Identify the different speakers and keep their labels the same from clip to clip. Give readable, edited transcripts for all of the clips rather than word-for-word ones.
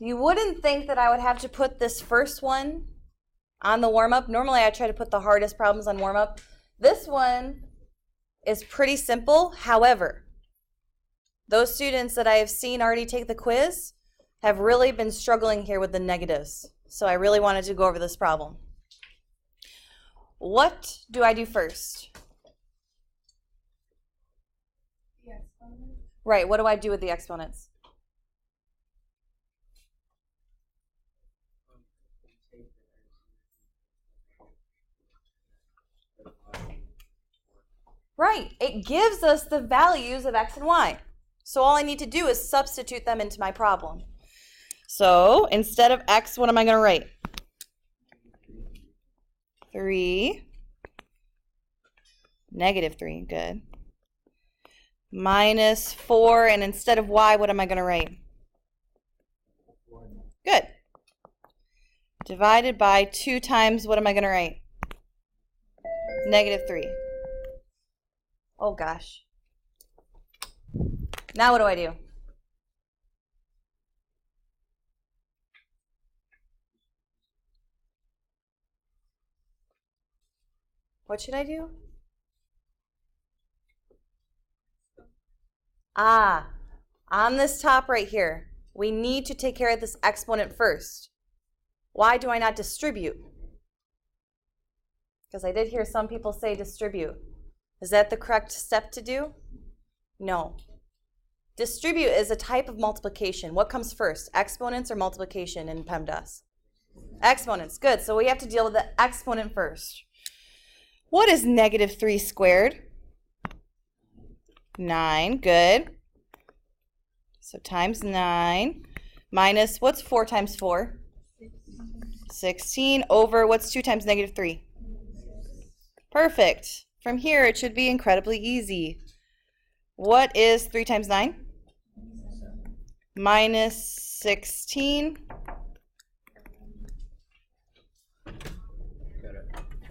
Speaker 1: You wouldn't think that I would have to put this first one on the warm-up. Normally I try to put the hardest problems on warm-up. This one is pretty simple. However, those students that I have seen already take the quiz have really been struggling here with the negatives. So I really wanted to go over this problem. What do I do first? Right, what do I do with the exponents? Right, it gives us the values of x and y. So all I need to do is substitute them into my problem. So instead of x, what am I going to write? 3, negative 3, good. Minus 4, and instead of y, what am I going to write? Good. Divided by 2 times, what am I going to write? Negative 3. Oh gosh. Now what do I do? What should I do? On this top right here, we need to take care of this exponent first. Why do I not distribute? Because I did hear some people say distribute. Is that the correct step to do? No. Distribute is a type of multiplication. What comes first, exponents or multiplication in PEMDAS? Exponents, good. So we have to deal with the exponent first. What is negative 3 squared? 9, good. So times 9 minus, what's 4 times 4? 16 over, what's 2 times negative 3? Perfect. From here, it should be incredibly easy. What is 3 times 9? Minus 16.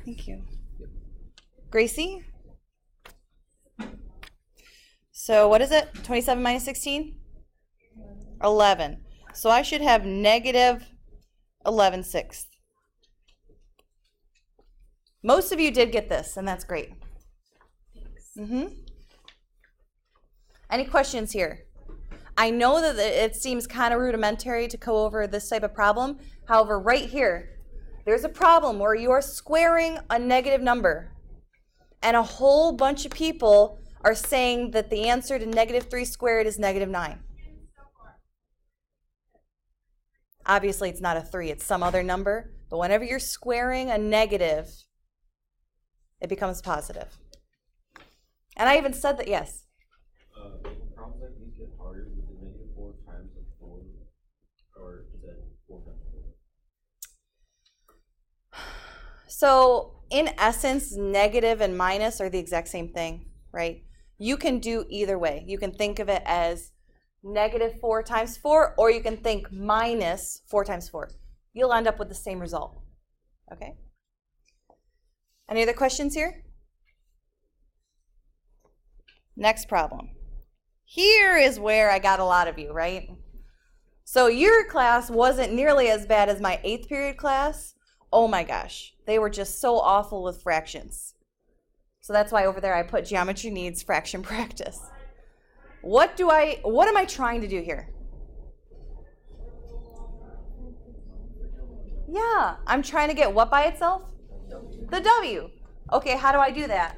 Speaker 1: Thank you. Gracie? So what is it? 27 minus 16? 11. So I should have negative 11/6. Most of you did get this, and that's great. Any questions here? I know that it seems kind of rudimentary to go over this type of problem. However, right here, there's a problem where you are squaring a negative number, and a whole bunch of people are saying that the answer to negative 3 squared is negative 9. Obviously, it's not a 3, it's some other number. But whenever you're squaring a negative, it becomes positive. And I even said that, yes?
Speaker 2: Problems like these get harder with the negative 4 times the 4, or is that 4 times 4?
Speaker 1: So, in essence, negative and minus are the exact same thing, right? You can do either way. You can think of it as negative 4 times 4, or you can think minus 4 times 4. You'll end up with the same result, okay? Any other questions here? Next problem. Here is where I got a lot of you, right? So your class wasn't nearly as bad as my 8th period class. Oh my gosh, they were just so awful with fractions. So that's why over there I put geometry needs fraction practice. What am I trying to do here? Yeah, I'm trying to get what by itself? The W. Okay, how do I do that?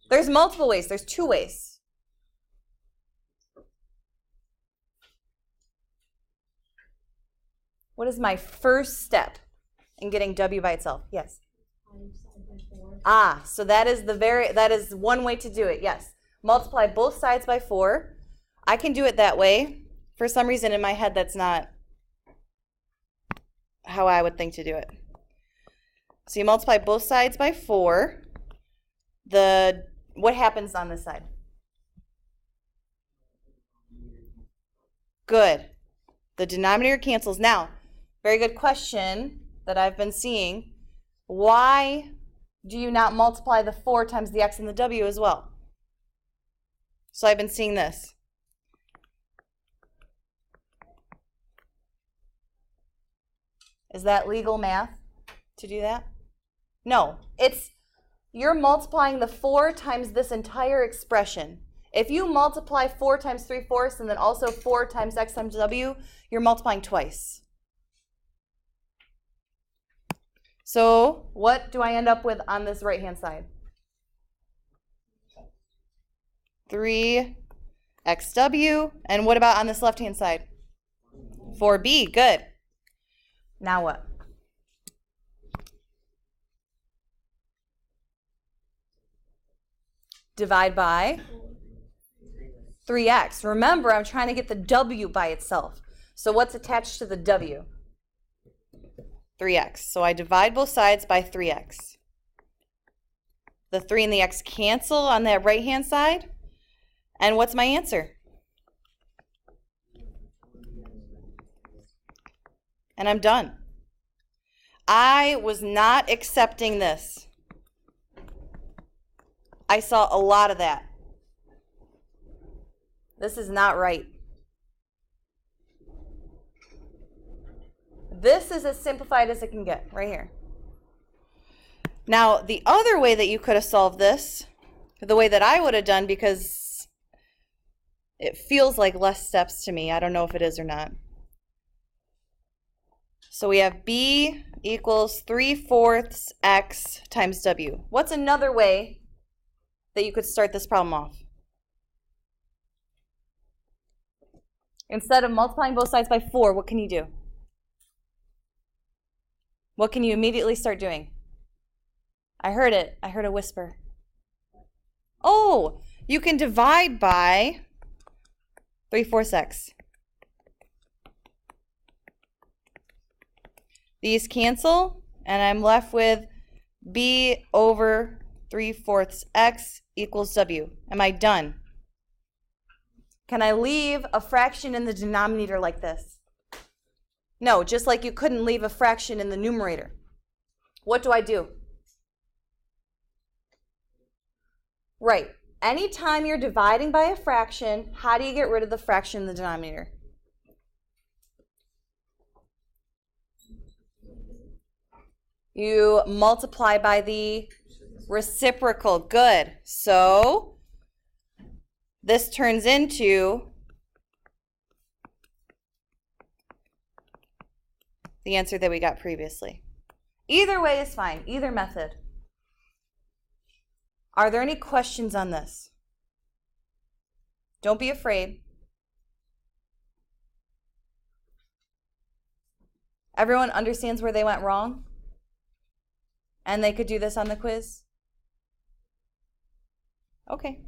Speaker 1: There's multiple ways. There's 2 ways. What is my first step in getting W by itself? Yes. So that is one way to do it. Yes. Multiply both sides by 4. I can do it that way. For some reason in my head that's not how I would think to do it. So you multiply both sides by 4. What happens on this side? Good. The denominator cancels. Now, very good question that I've been seeing. Why do you not multiply the 4 times the x and the w as well? So I've been seeing this. Is that legal math to do that? No, you're multiplying the 4 times this entire expression. If you multiply 4 times 3/4 and then also 4 times x times w, you're multiplying twice. So what do I end up with on this right-hand side? 3xw. And what about on this left-hand side? 4b. Good. Now what? Divide by 3x. Remember, I'm trying to get the w by itself. So what's attached to the w? 3x. So I divide both sides by 3x. The 3 and the x cancel on that right-hand side. And what's my answer? And I'm done. I was not accepting this. I saw a lot of that. This is not right. This is as simplified as it can get, right here. Now, the other way that you could have solved this, the way that I would have done, because it feels like less steps to me. I don't know if it is or not. So we have b equals 3/4 x times w. What's another way that you could start this problem off? Instead of multiplying both sides by 4, what can you do? What can you immediately start doing? I heard it. I heard a whisper. Oh, you can divide by 3/4 x. These cancel, and I'm left with b over 3/4 x equals w. Am I done? Can I leave a fraction in the denominator like this? No, just like you couldn't leave a fraction in the numerator. What do I do? Right. Anytime you're dividing by a fraction, how do you get rid of the fraction in the denominator? You multiply by the reciprocal. Good. So this turns into the answer that we got previously. Either way is fine, either method. Are there any questions on this? Don't be afraid. Everyone understands where they went wrong? And they could do this on the quiz? Okay.